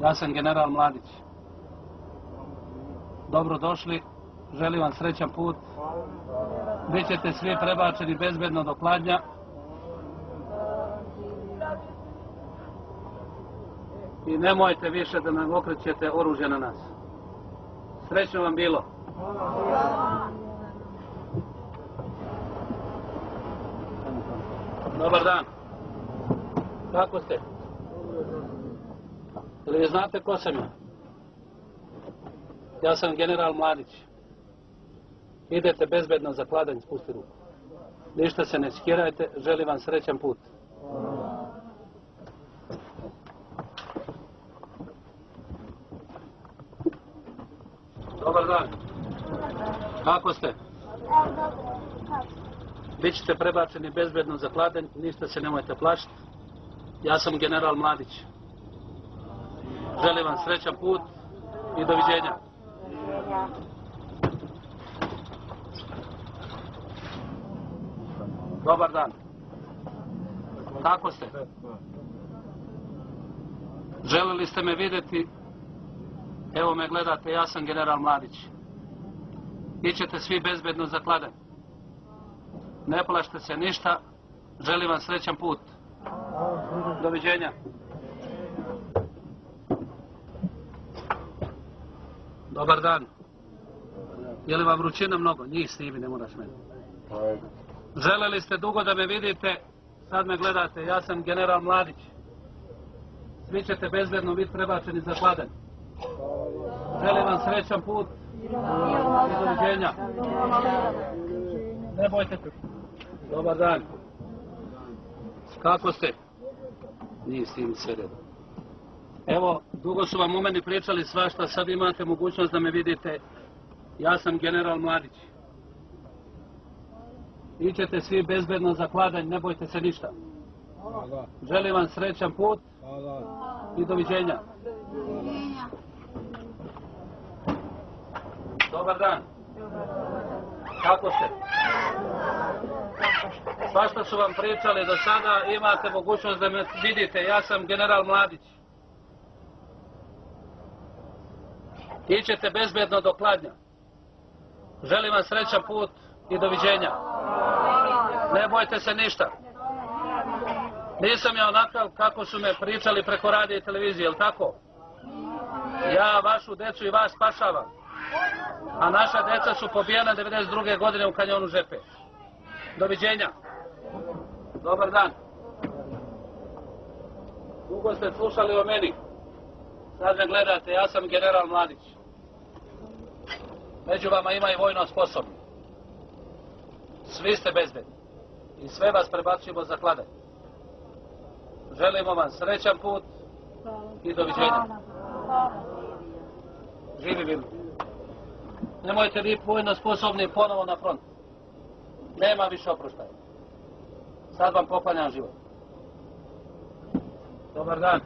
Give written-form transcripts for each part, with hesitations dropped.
Ja sam general Mladić. Dobrodošli, želim vam srećan put. Bićete svi prebačeni bezbedno do Kladnja. I nemojte više da nam okrećete oružje na nas. Srećno vam bilo. Dobar dan. Kako ste? Ili vi znate ko sam ja? Ja sam general Mladić. Idete bezbedno za Kladanj, spusti ruku. Ništa se ne skirajte, želim vam srećan put. Dobar dan. Kako ste? Bićete prebačeni bezbedno za Kladanj, ništa se nemojte plašiti. Ja sam general Mladić. Želim vam srećan put i doviđenja. Dobar dan. Kako ste? Želeli ste me vidjeti? Evo me gledate, ja sam general Mladić. Ićete svi bezbedno za Kladanj. Ne plašite se ništa. Želim vam srećan put. Doviđenja. Dobar dan. Je li vam vrućina mnogo? Njih snimi, ne moraš meni. Želeli ste dugo da me vidite, sad me gledate, ja sam general Mladić. Svi ćete bezbedno biti prebačeni za Kladanj. Želim vam srećan put i doviđenja. Ne bojte se. Dobar dan. Kako ste? Nije s tim sve redom. Evo, dugo su vam u meni pričali svašta, sad imate mogućnost da me vidite. Ja sam general Mladić. Ićete svi bezbedno za Kladanj, ne bojte se ništa. Želim vam srećan put i doviđenja. Dobar dan. Kako ste? Svašta su vam pričali do sada, imate mogućnost da me vidite. Ja sam general Mladić. Ićete bezbedno do Kladnja. Želim vam srećan put i doviđenja. Ne bojte se ništa. Nisam ja onakav kako su me pričali preko radija i televizije, jel tako? Ja vašu decu i vas spašavam. A naša deca su pobijena 92. godine u kanjonu Žepe. Doviđenja. Dobar dan. Dugo ste slušali o meni. Sad me gledate, ja sam general Mladić. Među vama ima i vojno sposobni. Svi ste bezbedni. I sve vas prebacujemo za Kladanj. Želimo vam srećan put i doviđenja. Živi bili. Nemojte vi vojno sposobni ponovo na front. Nema više oproštaja. Sad vam poklanjam život. Dobar dan.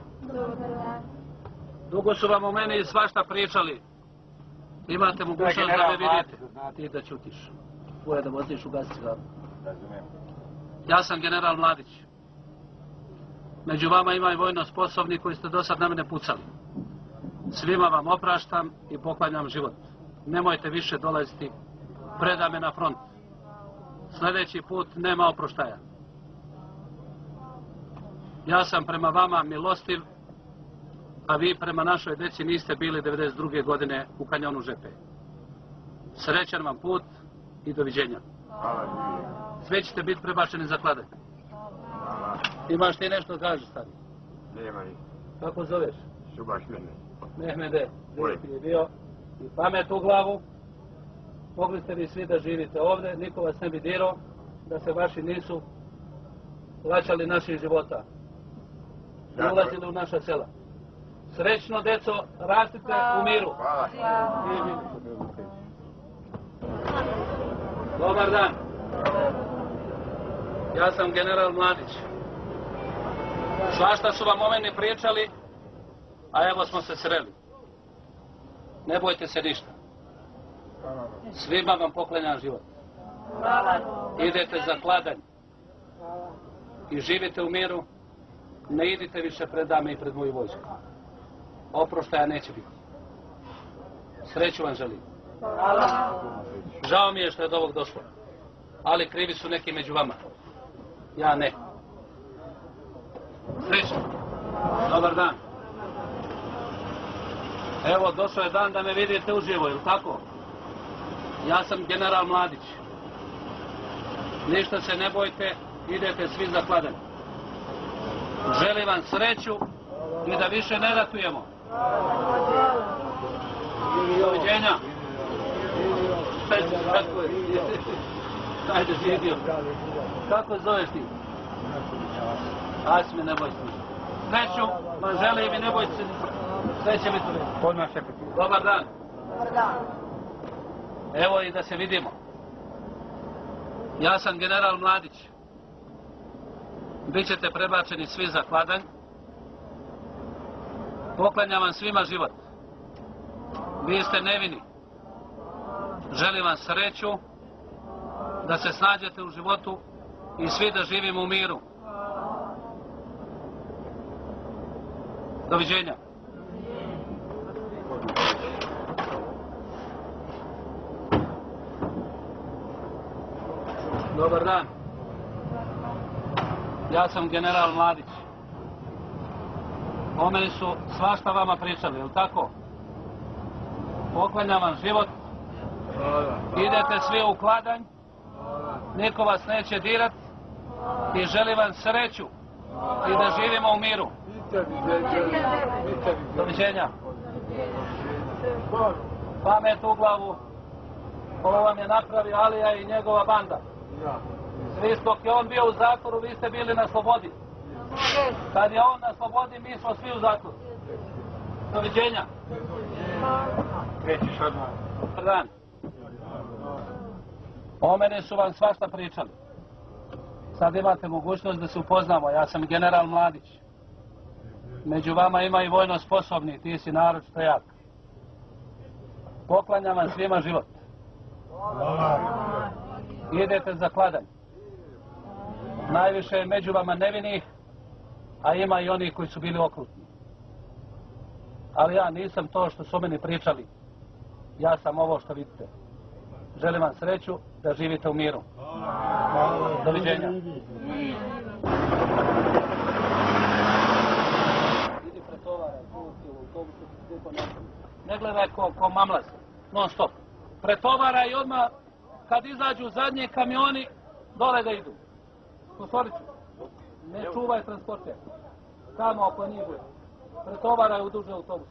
Dugo su vam o meni svašta pričali. Imate mogućnost da me vidite. Ti da ćutiš. Tvoje da voziš u gasičaru. Ja sam general Mladić. Među vama ima i vojno sposobni koji ste do sad na mene pucali. Svima vam opraštam i poklanjam život. Nemojte više dolaziti. Preda me na front. Sljedeći put nema oproštaja. Ja sam prema vama milostiv, a vi prema našoj deci niste bili 92. godine u kanjonu Žepe. Srećan vam put i doviđenja. Svi ćete biti prebačeni za Kladanj. Imaš ti nešto da kažeš, stari? Nema ni. Kako zoveš? Subaš mene. Mehmede, lijepi je bio. I pamet u glavu. Mogli ste vi svi da živite ovdje, niko vas ne bi dirao, da se vaši nisu vraćali naših života. I ulazili u naša sela. Srećno, deco, rastite u miru. Hvala. Dobar dan. Ja sam general Mladić. Svašta su vam o meni pričali, a evo smo se sreli. Ne bojte se ništa. Svima vam poklanjam život. Idete za Kladanj. I živite u miru. Ne idite više pred dame i pred moju vojsku. Oproštaja neće biti. Sreću vam želim. Žao mi je što je do ovog došlo. Ali krivi su neki među vama. Ja ne. Sreću. Dobar dan. Evo, došao je dan da me vidite uživo, ili tako? Ja sam general Mladić. Ništa se ne bojte, idete svi za kladan. Želim vam sreću i da više ne ratujemo. Doviđenja. Ajde, živio. Kako zoveš ti? Asmi, ne boj se. Sreću vam želim i ne bojte se. Sreće mi tu. Dobar dan. Evo i da se vidimo. Ja sam general Mladić. Bićete prebačeni svi za kladanj. Poklanjam vam svima život. Vi ste nevini. Želim vam sreću, da se snađete u životu i svi da živimo u miru. Doviđenja. Dobar dan. Ja sam general Mladić. O meni su svašta vama pričali, jel' tako? Poklanjam vam život. Idete svi u kladanj. Niko vas neće dirat. I želim vam sreću. I da živimo u miru. Doviđenja. Pamet u glavu. Ovo vam je napravio Alija i njegova banda. Vi dok je on bio u zatvoru, vi ste bili na slobodi. Kad je on na slobodi, mi smo svi u zatvoru. Doviđenja. Krećiš odmah. Dobar dan. O mene su vam svašta pričali. Sad imate mogućnost da se upoznamo. Ja sam general Mladić. Među vama ima i vojno sposobni, ti si naročito jak. Poklanjam vam svima život. Idete za kladanj. Najviše je među vama nevinih, a ima i onih koji su bili okrutni. Ali ja nisam to što su o meni pričali. Ja sam ovo što vidite. Želim vam sreću da živite u miru. Doviđenja. Idi pretovaraj, ne gledaj ko mamlaz, non stop. Pretovaraj i odmah kad izađu zadnji kamioni, dole da idu. U stolicu. Ne čuvaj transporter. Tamo oko njih. Pretovaraj u duže autobus.